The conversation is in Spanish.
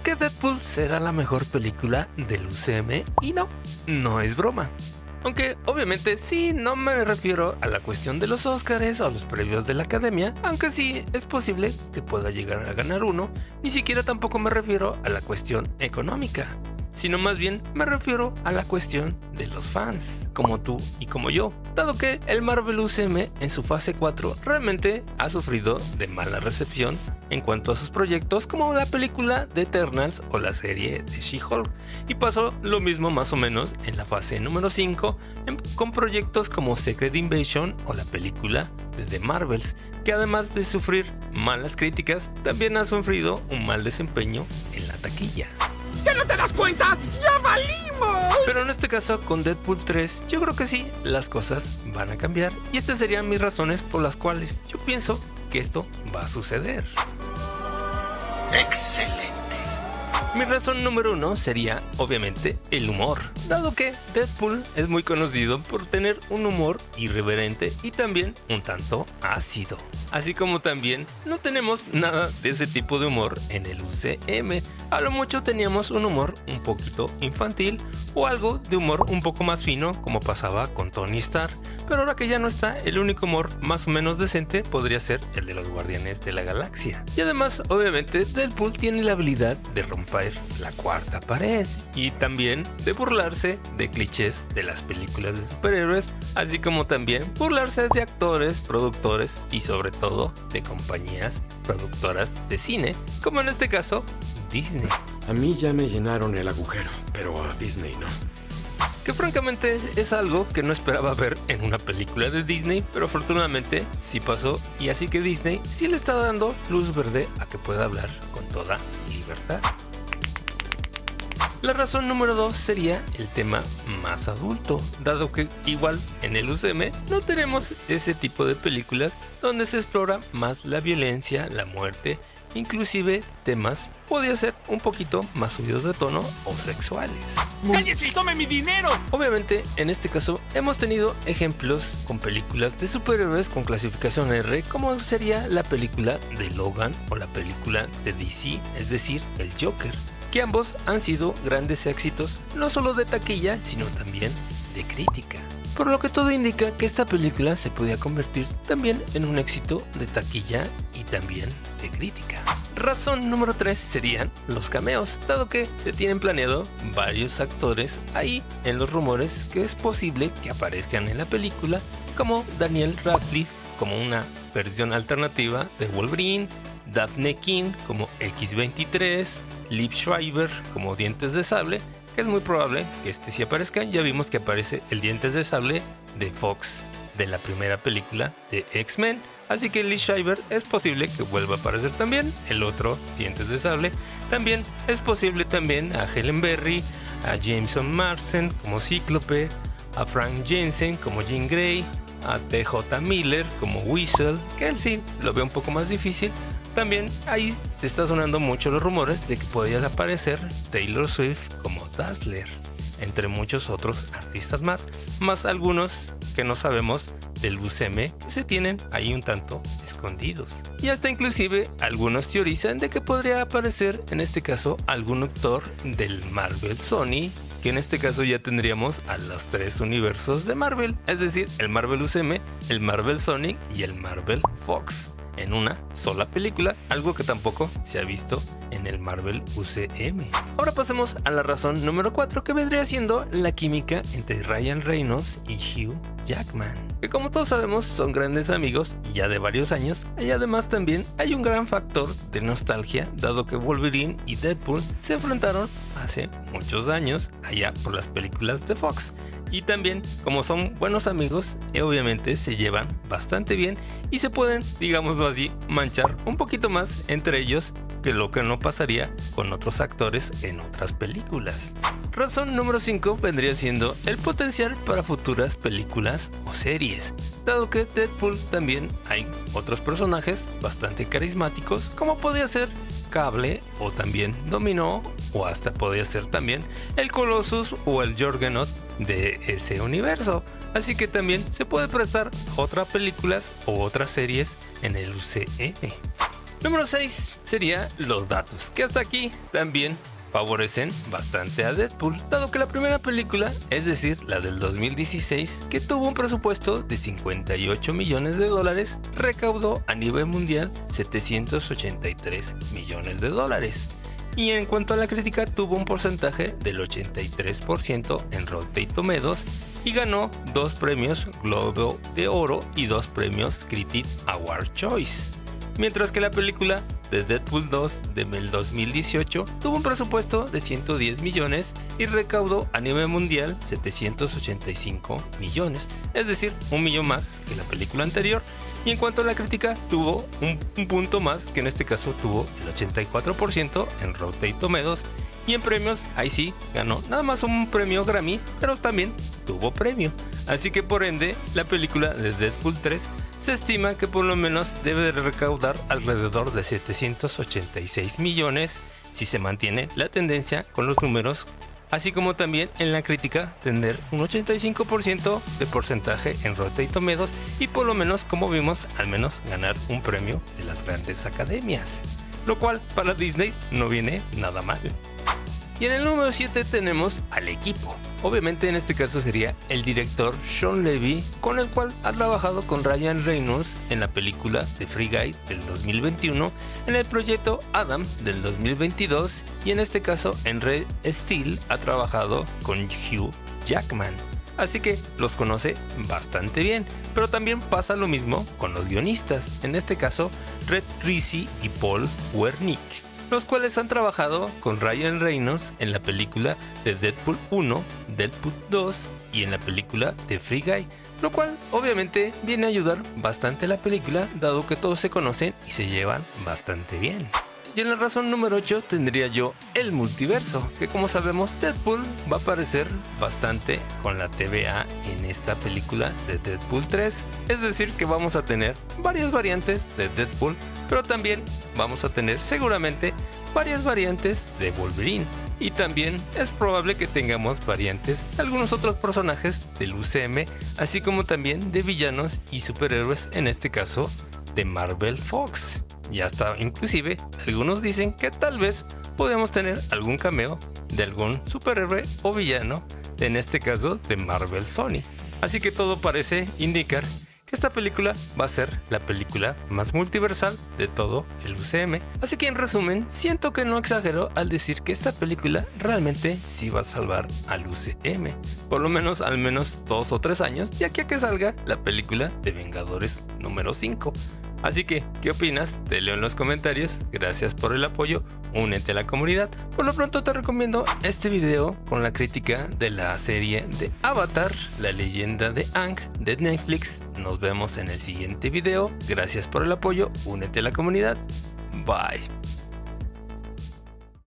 que Deadpool será la mejor película del UCM y no es broma. Aunque obviamente sí, no me refiero a la cuestión de los Óscares o los premios de la Academia, aunque sí es posible que pueda llegar a ganar uno, ni siquiera tampoco me refiero a la cuestión económica, sino más bien me refiero a la cuestión de los fans, como tú y como yo, dado que el Marvel UCM en su fase 4 realmente ha sufrido de mala recepción en cuanto a sus proyectos como la película de Eternals o la serie de She-Hulk, y pasó lo mismo más o menos en la fase número 5 con proyectos como Secret Invasion o la película de The Marvels, que además de sufrir malas críticas, también ha sufrido un mal desempeño en la taquilla. ¿Ya no te das cuenta? ¡Ya valimos! Pero en este caso con Deadpool 3 yo creo que sí, las cosas van a cambiar y estas serían mis razones por las cuales yo pienso que esto va a suceder. ¡Excelente! Mi razón número 1 sería obviamente el humor, dado que Deadpool es muy conocido por tener un humor irreverente y también un tanto ácido. Así como también no tenemos nada de ese tipo de humor en el UCM. A lo mucho teníamos un humor un poquito infantil o algo de humor un poco más fino como pasaba con Tony Stark. Pero ahora que ya no está, el único humor más o menos decente podría ser el de los Guardianes de la Galaxia. Y además, obviamente, Deadpool tiene la habilidad de romper la cuarta pared y también de burlarse de clichés de las películas de superhéroes, así como también burlarse de actores, productores y sobre todo de compañías productoras de cine, como en este caso Disney. A mí ya me llenaron el agujero, pero a Disney no. Que francamente es algo que no esperaba ver en una película de Disney, pero afortunadamente sí pasó, y así que Disney sí le está dando luz verde a que pueda hablar con toda libertad. La razón número 2 sería el tema más adulto, dado que igual en el UCM no tenemos ese tipo de películas donde se explora más la violencia, la muerte, inclusive temas podría ser un poquito más subidos de tono o sexuales. ¡Cállese y tome mi dinero! Obviamente, en este caso, hemos tenido ejemplos con películas de superhéroes con clasificación R, como sería la película de Logan o la película de DC, es decir, el Joker, que ambos han sido grandes éxitos, no solo de taquilla, sino también de crítica. Por lo que todo indica que esta película se podría convertir también en un éxito de taquilla y también de crítica. Razón número 3 serían los cameos, dado que se tienen planeado varios actores ahí en los rumores que es posible que aparezcan en la película, como Daniel Radcliffe como una versión alternativa de Wolverine, Daphne King como X-23, Liev Schreiber como Dientes de Sable, que es muy probable que este sí aparezca. Ya vimos que aparece el Dientes de Sable de Fox de la primera película de X-Men, así que Liev Schreiber es posible que vuelva a aparecer también. El otro Dientes de Sable también es posible también a Helen Berry, a Jameson Marsden como Cíclope, a Frank Jensen como Jean Grey, a TJ Miller como Weasel, que él sí lo veo un poco más difícil. También ahí se está sonando mucho los rumores de que podría aparecer Taylor Swift como Dazzler, entre muchos otros artistas más algunos que no sabemos del UCM que se tienen ahí un tanto escondidos. Y hasta inclusive algunos teorizan de que podría aparecer en este caso algún actor del Marvel Sony, que en este caso ya tendríamos a los 3 universos de Marvel, es decir, el Marvel UCM, el Marvel Sony y el Marvel Fox, en una sola película, algo que tampoco se ha visto en el Marvel UCM. Ahora pasemos a la razón número 4, que vendría siendo la química entre Ryan Reynolds y Hugh Jackman, que como todos sabemos son grandes amigos y ya de varios años, y además también hay un gran factor de nostalgia, dado que Wolverine y Deadpool se enfrentaron hace muchos años allá por las películas de Fox. Y también, como son buenos amigos, obviamente se llevan bastante bien y se pueden, digámoslo así, manchar un poquito más entre ellos que lo que no pasaría con otros actores en otras películas. Razón número 5 vendría siendo el potencial para futuras películas o series, dado que Deadpool también hay otros personajes bastante carismáticos, como podría ser Cable o también Dominó, o hasta podría ser también el Colossus o el Juggernaut de ese universo. Así que también se puede prestar otras películas o otras series en el UCM. Número 6 sería los datos, que hasta aquí también favorecen bastante a Deadpool, dado que la primera película, es decir, la del 2016, que tuvo un presupuesto de 58 millones de dólares, recaudó a nivel mundial 783 millones de dólares. Y en cuanto a la crítica, tuvo un porcentaje del 83% en Rotten Tomatoes y ganó 2 premios Globo de Oro y 2 premios Critic Award Choice. Mientras que la película de Deadpool 2 del 2018 tuvo un presupuesto de 110 millones y recaudó a nivel mundial 785 millones, es decir, un millón más que la película anterior. Y en cuanto a la crítica, tuvo un punto más, que en este caso tuvo el 84% en Rotten Tomatoes. Y en premios, ahí sí, ganó nada más un premio Grammy, pero también tuvo premio. Así que por ende, la película de Deadpool 3 se estima que por lo menos debe de recaudar alrededor de 786 millones si se mantiene la tendencia con los números, así como también en la crítica tener un 85% de porcentaje en Rotten Tomatoes y por lo menos, como vimos, al menos ganar un premio de las grandes academias, lo cual para Disney no viene nada mal. Y en el número 7 tenemos al equipo. Obviamente en este caso sería el director Shawn Levy, con el cual ha trabajado con Ryan Reynolds en la película The Free Guy del 2021, en el proyecto Adam del 2022 y en este caso en Red Steel ha trabajado con Hugh Jackman. Así que los conoce bastante bien, pero también pasa lo mismo con los guionistas, en este caso Red Risi y Paul Wernick, los cuales han trabajado con Ryan Reynolds en la película de Deadpool 1, Deadpool 2 y en la película de Free Guy, lo cual obviamente viene a ayudar bastante a la película, dado que todos se conocen y se llevan bastante bien. Y en la razón número 8 tendría yo el multiverso, que como sabemos Deadpool va a aparecer bastante con la TVA en esta película de Deadpool 3, es decir que vamos a tener varias variantes de Deadpool, pero también vamos a tener seguramente varias variantes de Wolverine. Y también es probable que tengamos variantes de algunos otros personajes del UCM, así como también de villanos y superhéroes, en este caso de Marvel Fox. Ya hasta inclusive algunos dicen que tal vez podemos tener algún cameo de algún superhéroe o villano, en este caso de Marvel Sony. Así que todo parece indicar que esta película va a ser la película más multiversal de todo el UCM. Así que en resumen, siento que no exagero al decir que esta película realmente sí va a salvar al UCM, por lo menos al menos 2 o 3 años, ya que a que salga la película de Vengadores número 5. Así que, ¿qué opinas? Te leo en los comentarios. Gracias por el apoyo, únete a la comunidad. Por lo pronto te recomiendo este video con la crítica de la serie de Avatar, la leyenda de Aang de Netflix. Nos vemos en el siguiente video. Gracias por el apoyo, únete a la comunidad. Bye.